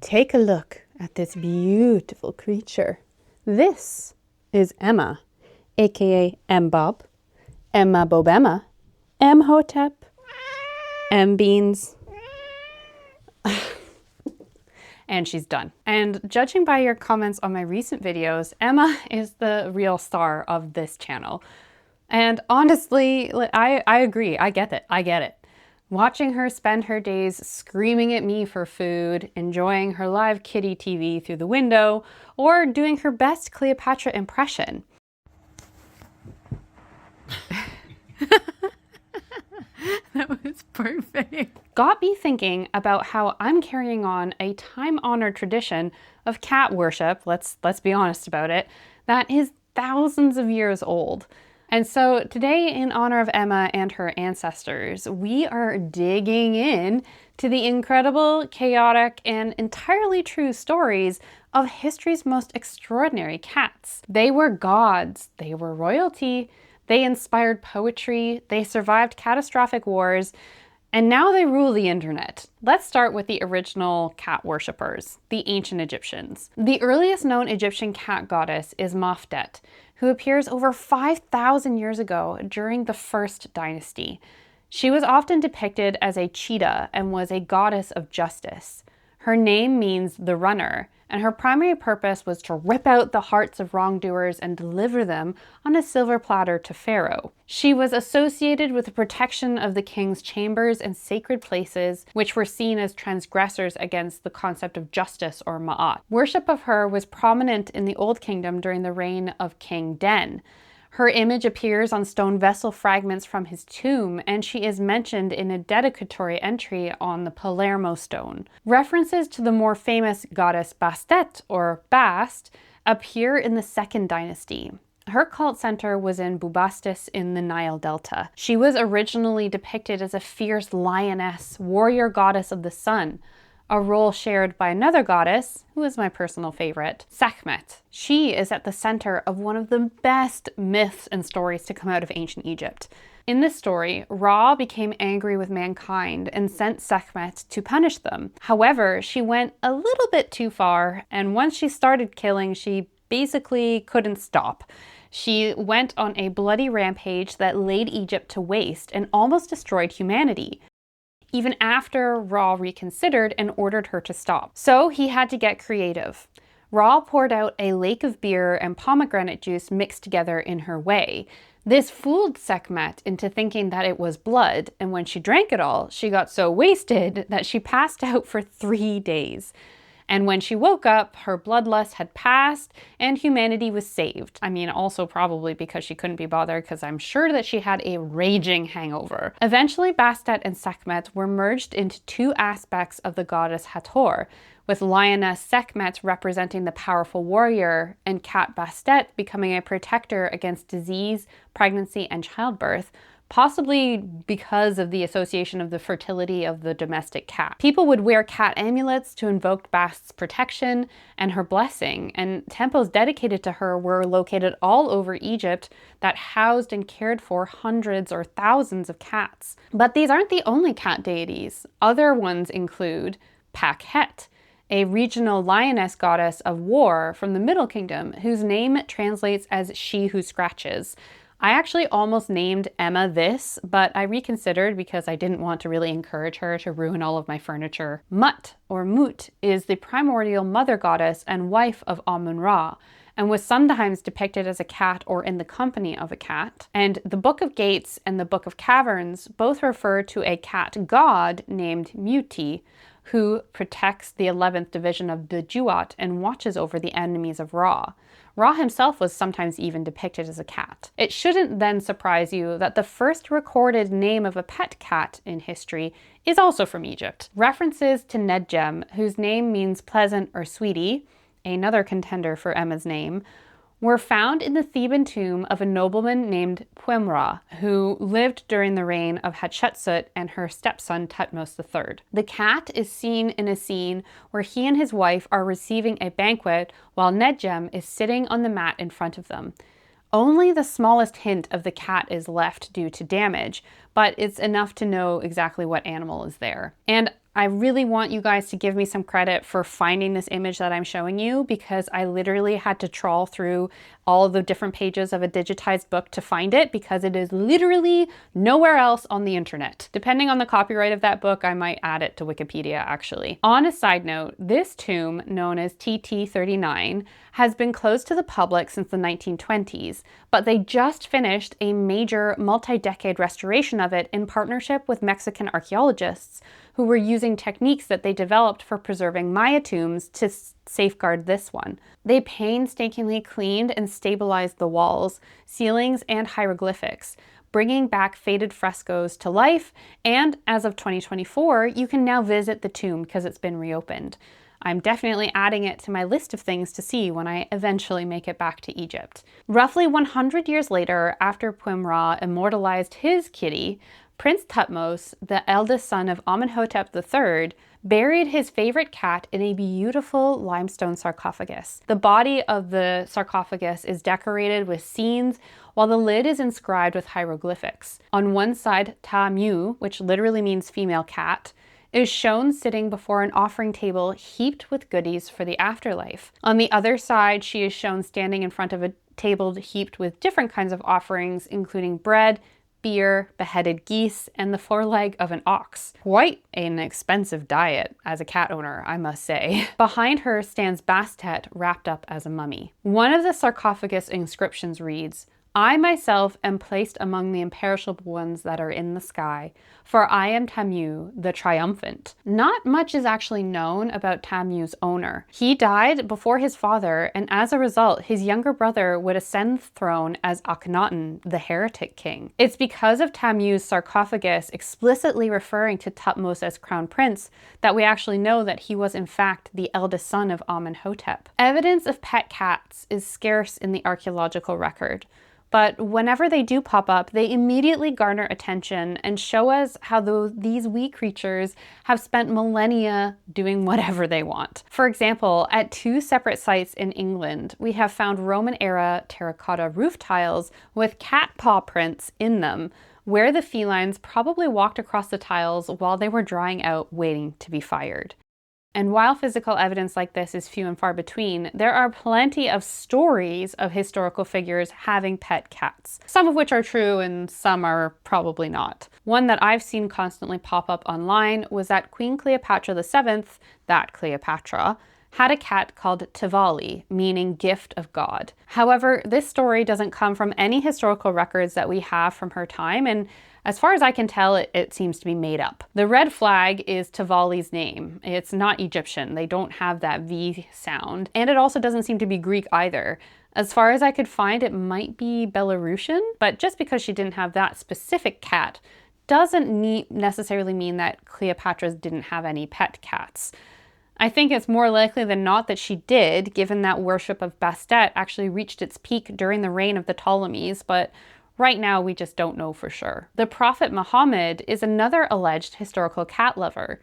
Take a look at this beautiful creature. This is Emma, aka M-Bob, Emma Bobemma, M-Hotep, M-Beans. And she's done. And judging by your comments on my recent videos, Emma is the real star of this channel. And honestly, I agree. I get it. Watching her spend her days screaming at me for food, enjoying her live kitty TV through the window, or doing her best Cleopatra impression. That was perfect. Got me thinking about how I'm carrying on a time-honored tradition of cat worship, let's be honest about it, that is thousands of years old. And so today, in honor of Emma and her ancestors, we are digging in to the incredible, chaotic, and entirely true stories of history's most extraordinary cats. They were gods, they were royalty, they inspired poetry, they survived catastrophic wars, and now they rule the internet. Let's start with the original cat worshippers, the ancient Egyptians. The earliest known Egyptian cat goddess is Mafdet, who appears over 5,000 years ago during the First Dynasty. She was often depicted as a cheetah and was a goddess of justice. Her name means the runner, and her primary purpose was to rip out the hearts of wrongdoers and deliver them on a silver platter to Pharaoh. She was associated with the protection of the king's chambers and sacred places, which were seen as transgressors against the concept of justice or ma'at. Worship of her was prominent in the Old Kingdom during the reign of King Den. Her image appears on stone vessel fragments from his tomb, and she is mentioned in a dedicatory entry on the Palermo stone. References to the more famous goddess Bastet, or Bast, appear in the Second Dynasty. Her cult center was in Bubastis in the Nile Delta. She was originally depicted as a fierce lioness, warrior goddess of the sun, a role shared by another goddess, who is my personal favorite, Sekhmet. She is at the center of one of the best myths and stories to come out of ancient Egypt. In this story, Ra became angry with mankind and sent Sekhmet to punish them. However, she went a little bit too far, and once she started killing, she basically couldn't stop. She went on a bloody rampage that laid Egypt to waste and almost destroyed humanity, even after Ra reconsidered and ordered her to stop. So he had to get creative. Ra poured out a lake of beer and pomegranate juice mixed together in her way. This fooled Sekhmet into thinking that it was blood, and when she drank it all, she got so wasted that she passed out for 3 days. And when she woke up, her bloodlust had passed and humanity was saved. I mean, also probably because she couldn't be bothered, because I'm sure that she had a raging hangover. Eventually, Bastet and Sekhmet were merged into two aspects of the goddess Hathor, with lioness Sekhmet representing the powerful warrior and cat Bastet becoming a protector against disease, pregnancy, and childbirth, possibly because of the association of the fertility of the domestic cat. People would wear cat amulets to invoke Bast's protection and her blessing, and temples dedicated to her were located all over Egypt that housed and cared for hundreds or thousands of cats. But these aren't the only cat deities. Other ones include Pakhet, a regional lioness goddess of war from the Middle Kingdom, whose name translates as she who scratches. I actually almost named Emma this, but I reconsidered because I didn't want to really encourage her to ruin all of my furniture. Mut, or Mut, is the primordial mother goddess and wife of Amun-Ra, and was sometimes depicted as a cat or in the company of a cat. And the Book of Gates and the Book of Caverns both refer to a cat god named Muti, who protects the 11th division of the Juat and watches over the enemies of Ra. Ra himself was sometimes even depicted as a cat. It shouldn't then surprise you that the first recorded name of a pet cat in history is also from Egypt. References to Nedjem, whose name means pleasant or sweetie, another contender for Emma's name, were found in the Theban tomb of a nobleman named Puemra, who lived during the reign of Hatshepsut and her stepson Thutmose III. The cat is seen in a scene where he and his wife are receiving a banquet while Nedjem is sitting on the mat in front of them. Only the smallest hint of the cat is left due to damage, but it's enough to know exactly what animal is there. And I really want you guys to give me some credit for finding this image that I'm showing you, because I literally had to trawl through all the different pages of a digitized book to find it, because it is literally nowhere else on the internet. Depending on the copyright of that book, I might add it to Wikipedia actually. On a side note, this tomb, known as TT39, has been closed to the public since the 1920s, but they just finished a major multi-decade restoration of it in partnership with Mexican archaeologists who were using techniques that they developed for preserving Maya tombs to safeguard this one. They painstakingly cleaned and stabilized the walls, ceilings, and hieroglyphics, bringing back faded frescoes to life, and as of 2024, you can now visit the tomb because it's been reopened. I'm definitely adding it to my list of things to see when I eventually make it back to Egypt. Roughly 100 years later, after Puim-Ra immortalized his kitty, Prince Thutmose, the eldest son of Amenhotep III, buried his favorite cat in a beautiful limestone sarcophagus. The body of the sarcophagus is decorated with scenes, while the lid is inscribed with hieroglyphics. On one side, Ta-Mu, which literally means female cat, is shown sitting before an offering table heaped with goodies for the afterlife. On the other side, she is shown standing in front of a table heaped with different kinds of offerings, including bread, beer, beheaded geese, and the foreleg of an ox. Quite an expensive diet as a cat owner, I must say. Behind her stands Bastet, wrapped up as a mummy. One of the sarcophagus inscriptions reads, "I myself am placed among the imperishable ones that are in the sky, for I am Tamu, the triumphant." Not much is actually known about Tamu's owner. He died before his father, and as a result, his younger brother would ascend the throne as Akhenaten, the heretic king. It's because of Tamu's sarcophagus explicitly referring to Thutmose as crown prince that we actually know that he was in fact the eldest son of Amenhotep. Evidence of pet cats is scarce in the archaeological record. But whenever they do pop up, they immediately garner attention and show us how these wee creatures have spent millennia doing whatever they want. For example, at 2 separate sites in England, we have found Roman-era terracotta roof tiles with cat paw prints in them, where the felines probably walked across the tiles while they were drying out, waiting to be fired. And while physical evidence like this is few and far between, there are plenty of stories of historical figures having pet cats, some of which are true and some are probably not. One that I've seen constantly pop up online was that Queen Cleopatra VII, that Cleopatra, had a cat called Tivoli, meaning gift of God. However, this story doesn't come from any historical records that we have from her time, and as far as I can tell, it seems to be made up. The red flag is Tivoli's name. It's not Egyptian. They don't have that V sound. And it also doesn't seem to be Greek either. As far as I could find, it might be Belarusian, but just because she didn't have that specific cat doesn't necessarily mean that Cleopatra didn't have any pet cats. I think it's more likely than not that she did, given that worship of Bastet actually reached its peak during the reign of the Ptolemies, but right now we just don't know for sure. The Prophet Muhammad is another alleged historical cat lover.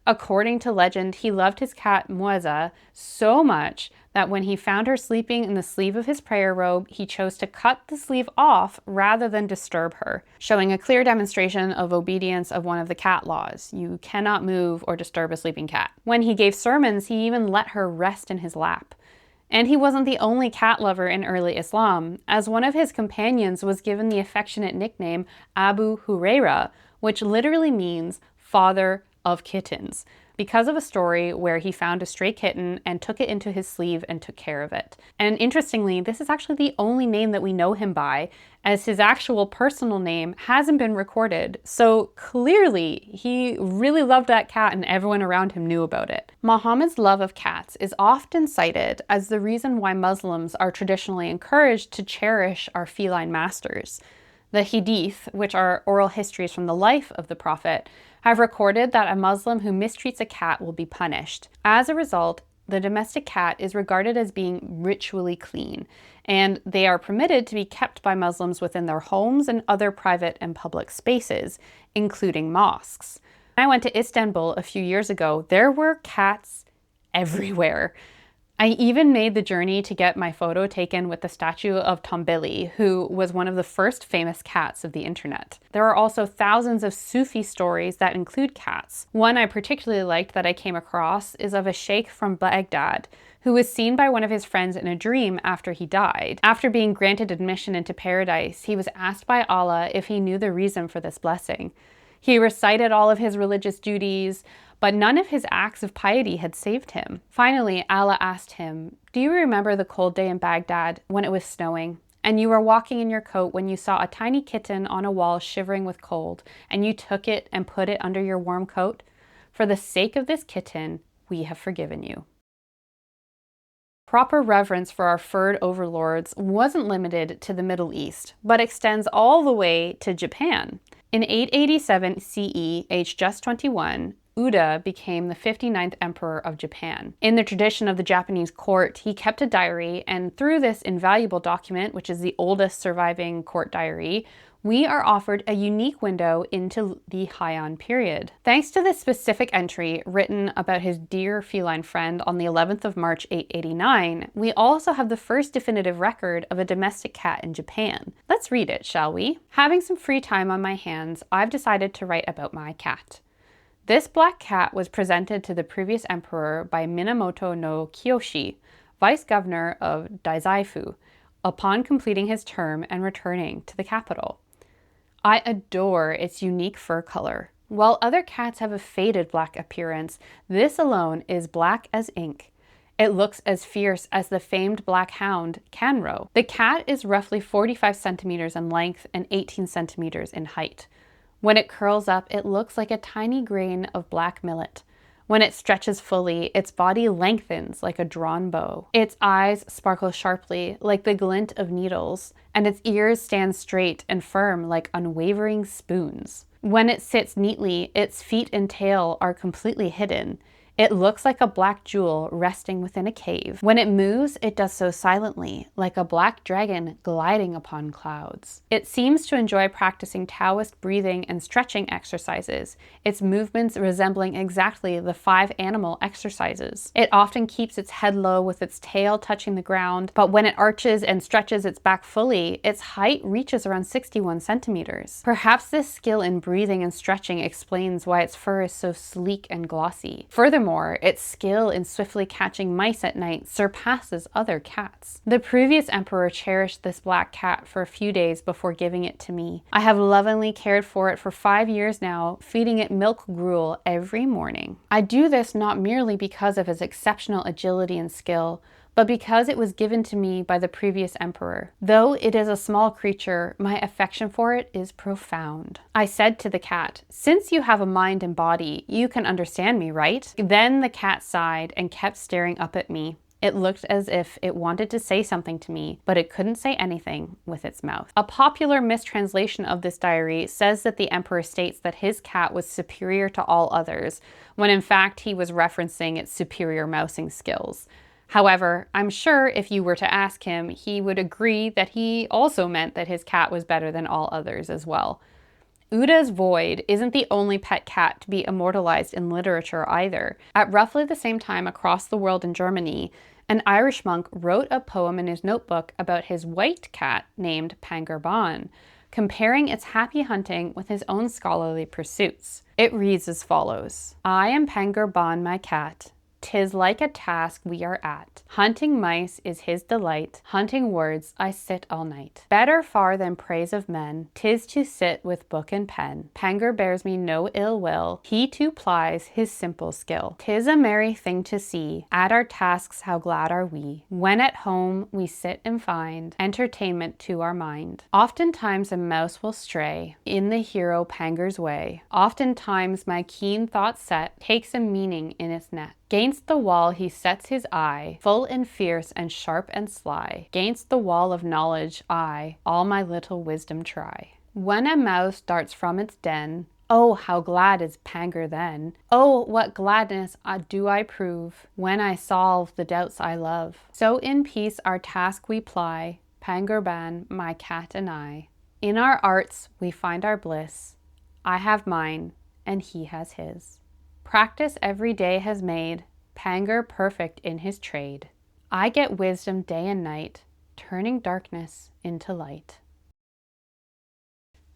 According to legend, he loved his cat Muazza so much that when he found her sleeping in the sleeve of his prayer robe, he chose to cut the sleeve off rather than disturb her, showing a clear demonstration of obedience of one of the cat laws. You cannot move or disturb a sleeping cat. When he gave sermons, he even let her rest in his lap. And he wasn't the only cat lover in early Islam, as one of his companions was given the affectionate nickname Abu Huraira, which literally means father of kittens, because of a story where he found a stray kitten and took it into his sleeve and took care of it. And interestingly, this is actually the only name that we know him by, as his actual personal name hasn't been recorded. So clearly, he really loved that cat and everyone around him knew about it. Muhammad's love of cats is often cited as the reason why Muslims are traditionally encouraged to cherish our feline masters. The Hadith, which are oral histories from the life of the Prophet, have recorded that a Muslim who mistreats a cat will be punished. As a result, the domestic cat is regarded as being ritually clean, and they are permitted to be kept by Muslims within their homes and other private and public spaces, including mosques. When I went to Istanbul a few years ago, there were cats everywhere. I even made the journey to get my photo taken with the statue of Tombili, who was one of the first famous cats of the internet. There are also thousands of Sufi stories that include cats. One I particularly liked that I came across is of a sheikh from Baghdad who was seen by one of his friends in a dream after he died. After being granted admission into paradise, he was asked by Allah if he knew the reason for this blessing. He recited all of his religious duties, but none of his acts of piety had saved him. Finally, Allah asked him, "Do you remember the cold day in Baghdad when it was snowing? And you were walking in your coat when you saw a tiny kitten on a wall shivering with cold, and you took it and put it under your warm coat? For the sake of this kitten, we have forgiven you." Proper reverence for our furred overlords wasn't limited to the Middle East, but extends all the way to Japan. In 887 CE, aged just 21, Uda became the 59th emperor of Japan. In the tradition of the Japanese court, he kept a diary, and through this invaluable document, which is the oldest surviving court diary, we are offered a unique window into the Heian period. Thanks to this specific entry written about his dear feline friend on the 11th of March 889, we also have the first definitive record of a domestic cat in Japan. Let's read it, shall we? Having some free time on my hands, I've decided to write about my cat. This black cat was presented to the previous emperor by Minamoto no Kiyoshi, vice governor of Daizaifu, upon completing his term and returning to the capital. I adore its unique fur color. While other cats have a faded black appearance, this alone is black as ink. It looks as fierce as the famed black hound, Canro. The cat is roughly 45 centimeters in length and 18 centimeters in height. When it curls up, it looks like a tiny grain of black millet. When it stretches fully, its body lengthens like a drawn bow. Its eyes sparkle sharply like the glint of needles, and its ears stand straight and firm like unwavering spoons. When it sits neatly, its feet and tail are completely hidden. It looks like a black jewel resting within a cave. When it moves, it does so silently, like a black dragon gliding upon clouds. It seems to enjoy practicing Taoist breathing and stretching exercises, its movements resembling exactly the 5 animal exercises. It often keeps its head low with its tail touching the ground, but when it arches and stretches its back fully, its height reaches around 61 centimeters. Perhaps this skill in breathing and stretching explains why its fur is so sleek and glossy. Furthermore, its skill in swiftly catching mice at night surpasses other cats. The previous emperor cherished this black cat for a few days before giving it to me. I have lovingly cared for it for 5 years now, feeding it milk gruel every morning. I do this not merely because of its exceptional agility and skill, but because it was given to me by the previous emperor. Though it is a small creature, my affection for it is profound. I said to the cat, "Since you have a mind and body, you can understand me, right?" Then the cat sighed and kept staring up at me. It looked as if it wanted to say something to me, but it couldn't say anything with its mouth. A popular mistranslation of this diary says that the emperor states that his cat was superior to all others, when in fact he was referencing its superior mousing skills. However, I'm sure if you were to ask him, he would agree that he also meant that his cat was better than all others as well. Uda's Void isn't the only pet cat to be immortalized in literature either. At roughly the same time across the world in Germany, an Irish monk wrote a poem in his notebook about his white cat named Pangerban, comparing its happy hunting with his own scholarly pursuits. It reads as follows: "I am Pangerban, my cat. 'Tis like a task we are at. Hunting mice is his delight. Hunting words I sit all night. Better far than praise of men, 'tis to sit with book and pen. Panger bears me no ill will. He too plies his simple skill. 'Tis a merry thing to see. At our tasks how glad are we. When at home we sit and find entertainment to our mind. Oftentimes a mouse will stray in the hero Panger's way. Oftentimes my keen thought set takes a meaning in its net. 'Gainst the wall he sets his eye, full and fierce and sharp and sly. 'Gainst the wall of knowledge I all my little wisdom try. When a mouse darts from its den, oh, how glad is Panger then! Oh, what gladness do I prove when I solve the doubts I love. So in peace our task we ply, Pangerban, my cat and I. In our arts we find our bliss. I have mine, and he has his. Practice every day has made Panger perfect in his trade. I get wisdom day and night, turning darkness into light.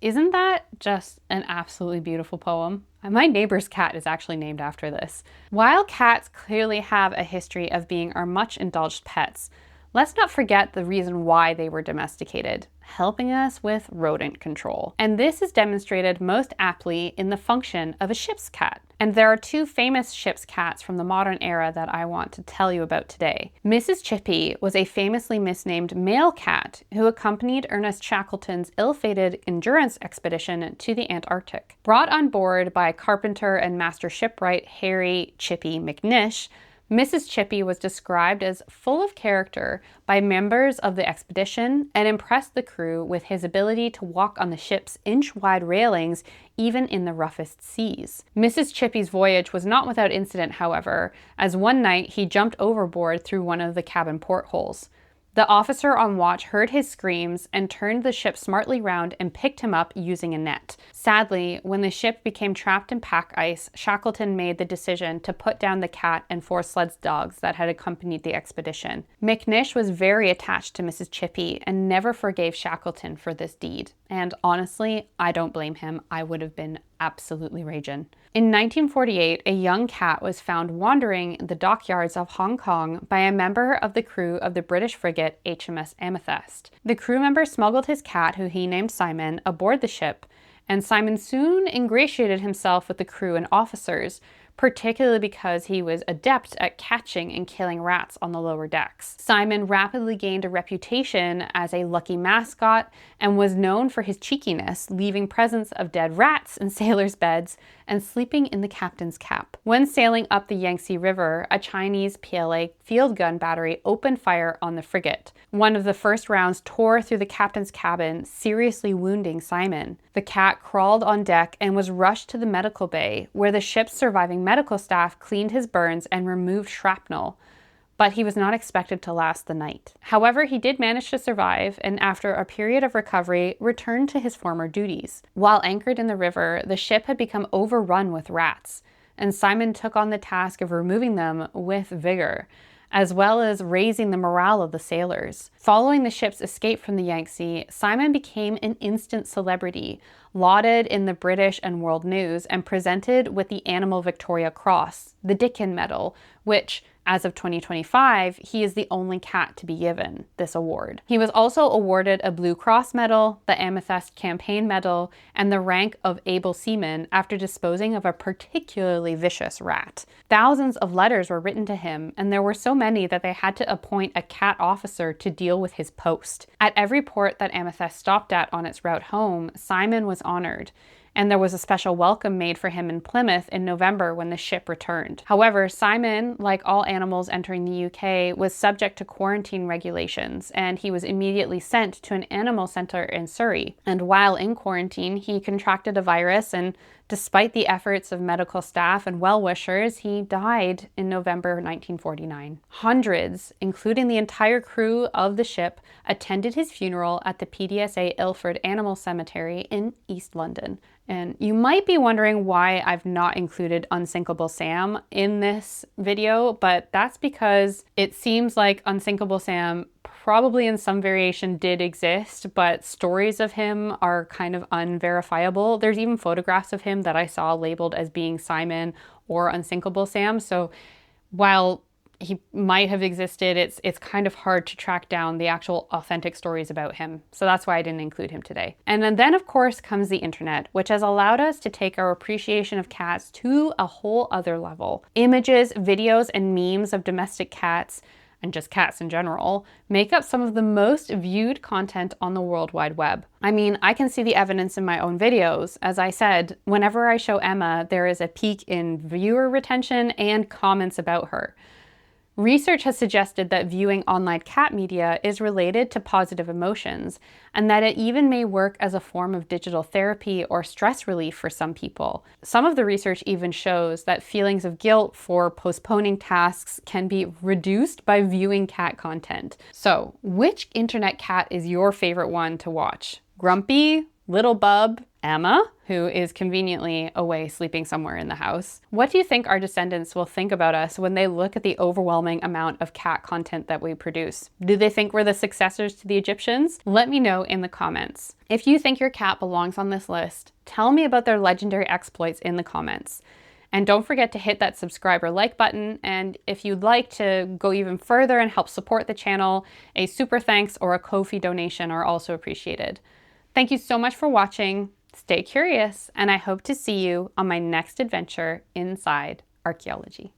Isn't that just an absolutely beautiful poem? My neighbor's cat is actually named after this. While cats clearly have a history of being our much indulged pets, let's not forget the reason why they were domesticated, helping us with rodent control. And this is demonstrated most aptly in the function of a ship's cat. And there are two famous ship's cats from the modern era that I want to tell you about today. Mrs. Chippy was a famously misnamed male cat who accompanied Ernest Shackleton's ill-fated endurance expedition to the Antarctic. Brought on board by carpenter and master shipwright Harry Chippy McNish, Mrs. Chippy was described as full of character by members of the expedition and impressed the crew with his ability to walk on the ship's inch-wide railings even in the roughest seas. Mrs. Chippy's voyage was not without incident, however, as one night he jumped overboard through one of the cabin portholes. The officer on watch heard his screams and turned the ship smartly round and picked him up using a net. Sadly, when the ship became trapped in pack ice, Shackleton made the decision to put down the cat and 4 sledge dogs that had accompanied the expedition. McNish was very attached to Mrs. Chippy and never forgave Shackleton for this deed. And honestly, I don't blame him. I would have been absolutely raging. In 1948, a young cat was found wandering in the dockyards of Hong Kong by a member of the crew of the British frigate HMS Amethyst. The crew member smuggled his cat, who he named Simon, aboard the ship, and Simon soon ingratiated himself with the crew and officers, particularly because he was adept at catching and killing rats on the lower decks. Simon rapidly gained a reputation as a lucky mascot and was known for his cheekiness, leaving presents of dead rats in sailors' beds and sleeping in the captain's cap. When sailing up the Yangtze River, a Chinese PLA field gun battery opened fire on the frigate. One of the first rounds tore through the captain's cabin, seriously wounding Simon. The cat crawled on deck and was rushed to the medical bay, where the ship's surviving medical staff cleaned his burns and removed shrapnel, but he was not expected to last the night. However, he did manage to survive, and after a period of recovery, returned to his former duties. While anchored in the river, the ship had become overrun with rats, and Simon took on the task of removing them with vigor, as well as raising the morale of the sailors. Following the ship's escape from the Yangtze, Simon became an instant celebrity, lauded in the British and world news, and presented with the Animal Victoria Cross, the Dickin Medal, which, as of 2025, he is the only cat to be given this award. He was also awarded a Blue Cross Medal, the Amethyst Campaign Medal, and the rank of Able Seaman after disposing of a particularly vicious rat. Thousands of letters were written to him, and there were so many that they had to appoint a cat officer to deal with his post. At every port that Amethyst stopped at on its route home, Simon was honored, and there was a special welcome made for him in Plymouth in November when the ship returned. However, Simon, like all animals entering the UK, was subject to quarantine regulations, and he was immediately sent to an animal centre in Surrey. And while in quarantine, he contracted a virus, and despite the efforts of medical staff and well-wishers, he died in November 1949. Hundreds, including the entire crew of the ship, attended his funeral at the PDSA Ilford Animal Cemetery in East London. And you might be wondering why I've not included Unsinkable Sam in this video, but that's because it seems like Unsinkable Sam probably in some variation did exist, but stories of him are kind of unverifiable. There's even photographs of him that I saw labeled as being Simon or Unsinkable Sam. So while he might have existed, it's kind of hard to track down the actual authentic stories about him. So that's why I didn't include him today. And then of course comes the internet, which has allowed us to take our appreciation of cats to a whole other level. Images, videos, and memes of domestic cats, and just cats in general, make up some of the most viewed content on the World Wide Web. I mean, I can see the evidence in my own videos. As I said, whenever I show Emma, there is a peak in viewer retention and comments about her. Research has suggested that viewing online cat media is related to positive emotions, and that it even may work as a form of digital therapy or stress relief for some people. Some of the research even shows that feelings of guilt for postponing tasks can be reduced by viewing cat content. So, which internet cat is your favorite one to watch? Grumpy little bub, Emma, who is conveniently away sleeping somewhere in the house. What do you think our descendants will think about us when they look at the overwhelming amount of cat content that we produce? Do they think we're the successors to the Egyptians? Let me know in the comments. If you think your cat belongs on this list, tell me about their legendary exploits in the comments. And don't forget to hit that subscribe or like button. And if you'd like to go even further and help support the channel, a super thanks or a Ko-fi donation are also appreciated. Thank you so much for watching. Stay curious, and I hope to see you on my next adventure inside archaeology.